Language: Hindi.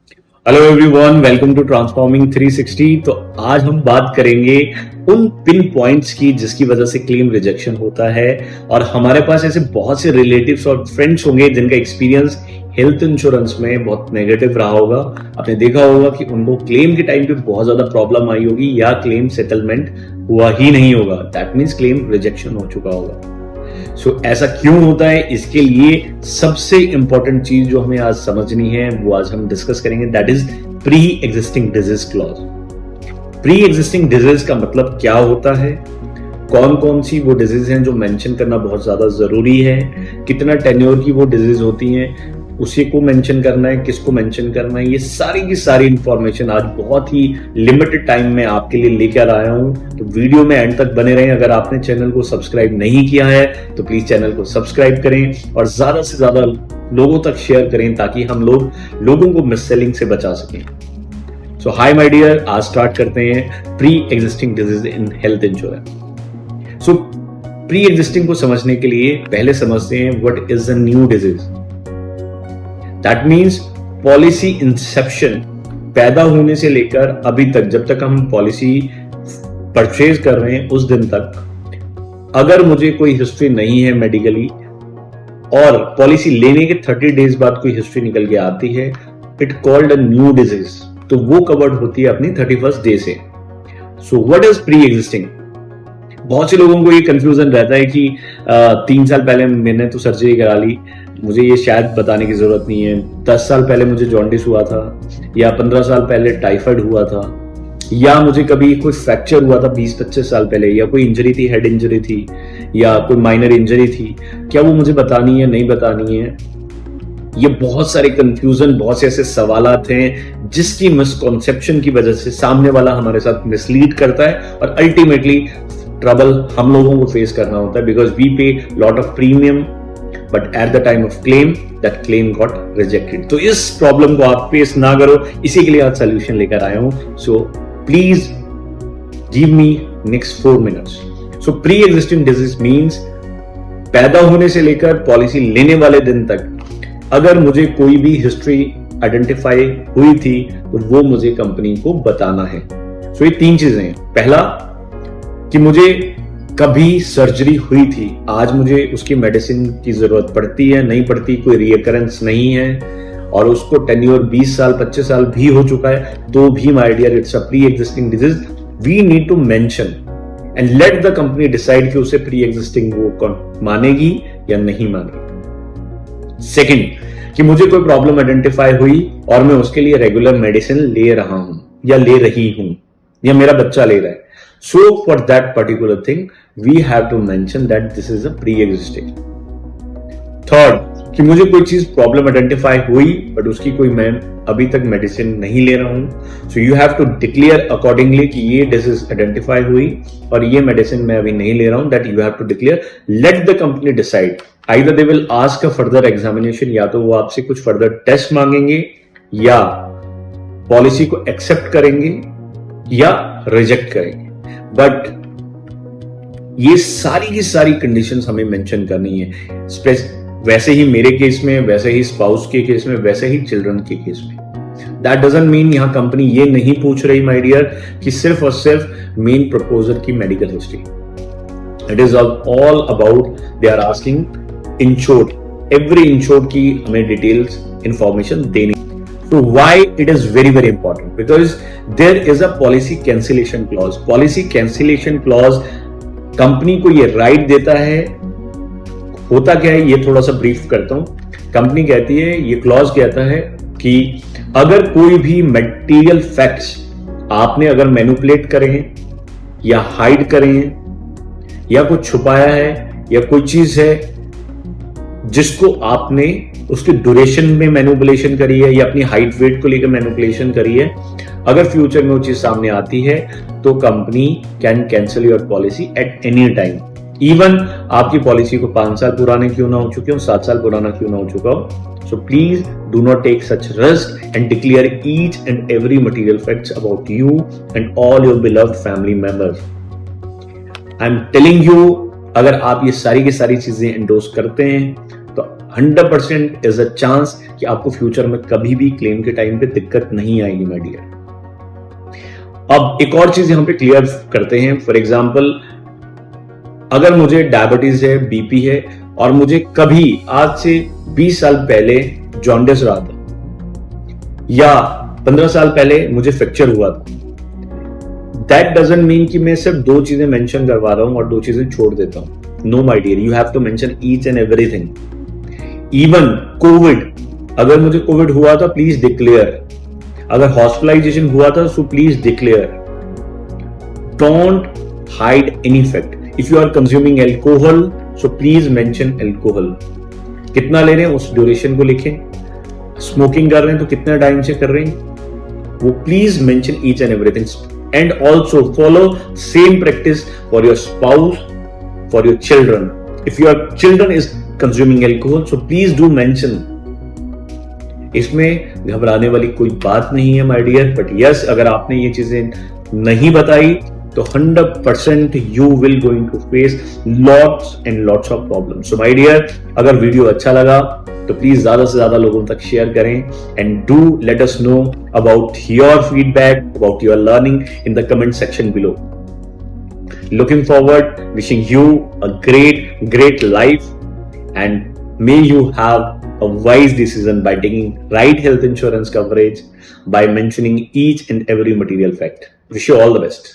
Hello everyone, welcome to transforming 360। तो आज हम बात करेंगे उन पिन पॉइंट्स की जिसकी वजह से क्लेम रिजेक्शन होता है। और हमारे पास ऐसे बहुत से रिलेटिव्स और फ्रेंड्स होंगे जिनका एक्सपीरियंस हेल्थ इंश्योरेंस में बहुत नेगेटिव रहा होगा। आपने देखा होगा कि उनको क्लेम के टाइम पे बहुत ज्यादा प्रॉब्लम आई होगी या क्लेम सेटलमेंट हुआ ही नहीं होगा। दैट मीन्स क्लेम रिजेक्शन हो चुका होगा। ऐसा क्यों होता है, इसके लिए सबसे इंपॉर्टेंट चीज जो हमें आज समझनी है वो आज हम डिस्कस करेंगे, that is pre existing disease clause. Pre existing disease का मतलब क्या होता है, कौन कौन सी वो डिजीज हैं जो मेंशन करना बहुत ज्यादा जरूरी है, कितना टेन्योर की वो डिजीज होती हैं, उसी को मेंशन करना है, किसको मेंशन करना है, ये सारी की सारी इंफॉर्मेशन आज बहुत ही लिमिटेड टाइम में आपके लिए लेकर आया हूं। तो वीडियो में एंड तक बने रहें। अगर आपने चैनल को सब्सक्राइब नहीं किया है तो प्लीज चैनल को सब्सक्राइब करें और ज्यादा से ज्यादा लोगों तक शेयर करें ताकि हम लोगों को मिस सेलिंग से बचा सकें। सो हाय माय डियर, आज स्टार्ट करते हैं pre existing disease in health insurance. So pre existing को समझने के लिए पहले समझते हैं what is a new disease. That means policy Inception, पैदा होने से लेकर अभी तक, जब तक हम पॉलिसी परचेज कर रहे हैं उस दिन तक अगर मुझे कोई हिस्ट्री नहीं है मेडिकली और पॉलिसी लेने के 30 डेज बाद कोई हिस्ट्री निकल के आती है, it called a new disease, तो वो कवर्ड होती है अपनी 31st डे से। So what is pre existing? बहुत से लोगों को ये कंफ्यूजन रहता है कि 3 साल पहले मैंने तो सर्जरी करा ली, मुझे ये शायद बताने की जरूरत नहीं है। 10 साल पहले मुझे जॉन्डिस हुआ था, या 15 साल पहले टाइफाइड हुआ था, या मुझे कभी कोई फ्रैक्चर हुआ था 20-25 साल पहले, या कोई इंजरी थी, हेड इंजरी थी, या कोई माइनर इंजरी थी, क्या वो मुझे बतानी है, नहीं बतानी है? ये बहुत सारे कंफ्यूजन, बहुत से ऐसे सवालात हैं जिसकी मिसकॉन्सेप्शन की वजह से सामने वाला हमारे साथ मिसलीड करता है और अल्टीमेटली ट्रबल हम लोगों को फेस करना होता है, बिकॉज वी पे lot of premium but at the time of claim that claim got rejected. तो इस प्रॉब्लम को आप फेस ना करो, इसी के लिए आज सोल्यूशन लेकर आया हूं। So please give me next 4 minutes. So pre existing disease means पैदा होने से लेकर पॉलिसी लेने वाले दिन तक अगर मुझे कोई भी हिस्ट्री आइडेंटिफाई हुई थी तो वो मुझे कंपनी को बताना है। सो ये 3 चीजें हैं। पहला कि मुझे कभी सर्जरी हुई थी, आज मुझे उसकी मेडिसिन की जरूरत पड़ती है, नहीं पड़ती, कोई रिकरेंस नहीं है, और उसको टेन्योर 20 साल 25 साल भी हो चुका है, तो भी my dear it's a pre existing disease. We need to mention and let the company decide कि उसे प्री एग्जिस्टिंग वो मानेगी या नहीं मानेगी। सेकंड, कि मुझे कोई प्रॉब्लम आइडेंटिफाई हुई और मैं उसके लिए रेगुलर मेडिसिन ले रहा हूं या ले रही हूं या मेरा बच्चा ले रहा है। So for that particular thing, we have to mention that this is a pre-existing. Third, कि मुझे कोई चीज प्रॉब्लम आइडेंटिफाई हुई बट उसकी कोई मैं अभी तक मेडिसिन नहीं ले रहा हूं। So you have to declare accordingly कि ये डिजीज आइडेंटिफाई हुई और ये मेडिसिन मैं अभी नहीं ले रहा हूं। That you have to declare, let the company decide. Either they will ask a further examination, या तो वो आपसे कुछ फर्दर टेस्ट मांगेंगे या पॉलिसी को एक्सेप्ट करेंगे या रिजेक्ट करेंगे। बट ये सारी की सारी कंडीशंस हमें मेंशन करनी है, वैसे ही मेरे केस में, वैसे ही स्पाउस के केस में, वैसे ही चिल्ड्रन के केस में। दैट डजंट मीन यहां कंपनी ये नहीं पूछ रही माय डियर कि सिर्फ और सिर्फ मेन प्रपोजर की medical history. It is all about they are asking insured, every insured की हमें डिटेल्स इंफॉर्मेशन देनी। So why it is very very important? Because there is a policy cancellation clause. Policy cancellation clause company को ये राइट देता है। होता क्या है ये थोड़ा सा ब्रीफ करता हूं। कंपनी कहती है, ये क्लॉज कहता है कि अगर कोई भी मटेरियल फैक्ट्स आपने अगर मैनिपुलेट करे हैं या हाइड करे हैं या कुछ छुपाया है या कोई चीज है जिसको आपने उसके ड्यूरेशन में मैनिपुलेशन करी है या अपनी हाइट वेट को लेकर मैनिपुलेशन करी है, अगर फ्यूचर में वो चीज सामने आती है तो company can cancel your policy at any time. Even आपकी पॉलिसी को 5 साल पुराने क्यों ना हो चुके हो, 7 साल पुराना क्यों ना हो चुका हो। So please do not take such risk and declare each and every material facts about you and all your beloved family members. I am telling you, अगर आप ये सारी की सारी चीजें एंडोर्स करते हैं तो 100% इज अ चांस कि आपको फ्यूचर में कभी भी क्लेम के टाइम पे दिक्कत नहीं आएगी माय डियर। अब एक और चीज यहां पे क्लियर करते हैं। फॉर एग्जाम्पल, अगर मुझे डायबिटीज है, बीपी है, और मुझे कभी आज से 20 साल पहले जॉन्डिस रहा था या 15 साल पहले मुझे फ्रैक्चर हुआ था, दैट डजंट मीन कि मैं सिर्फ 2 चीजें मेंशन करवा रहा हूं और 2 चीजें छोड़ देता हूं। No my dear, you have to mention each and everything. Even Covid, अगर मुझे कोविड हुआ था प्लीज डिक्लेयर, अगर हॉस्पिटलाइजेशन हुआ था so please declare. Don't hide any fact. If you are consuming alcohol so please mention alcohol. कितना ले रहे हैं उस ड्यूरेशन को लिखें। स्मोकिंग कर रहे हैं तो कितना टाइम से कर रहे हैं, वो please mention each and everything. And also follow same practice for your spouse, for your children. If your children is consuming alcohol so please do mention. इसमें घबराने वाली कोई बात नहीं है माय डियर, बट यस, अगर आपने ये चीजें नहीं बताई तो 100% you will going to face lots and lots of problems. So my dear, अगर वीडियो अच्छा लगा तो प्लीज ज्यादा से ज्यादा लोगों तक शेयर करें and do let us know about your feedback, about your learning in the comment section below. Looking forward, wishing you a great life, and may you have a wise decision by taking right health insurance coverage, by mentioning each and every material fact. Wish you all the best.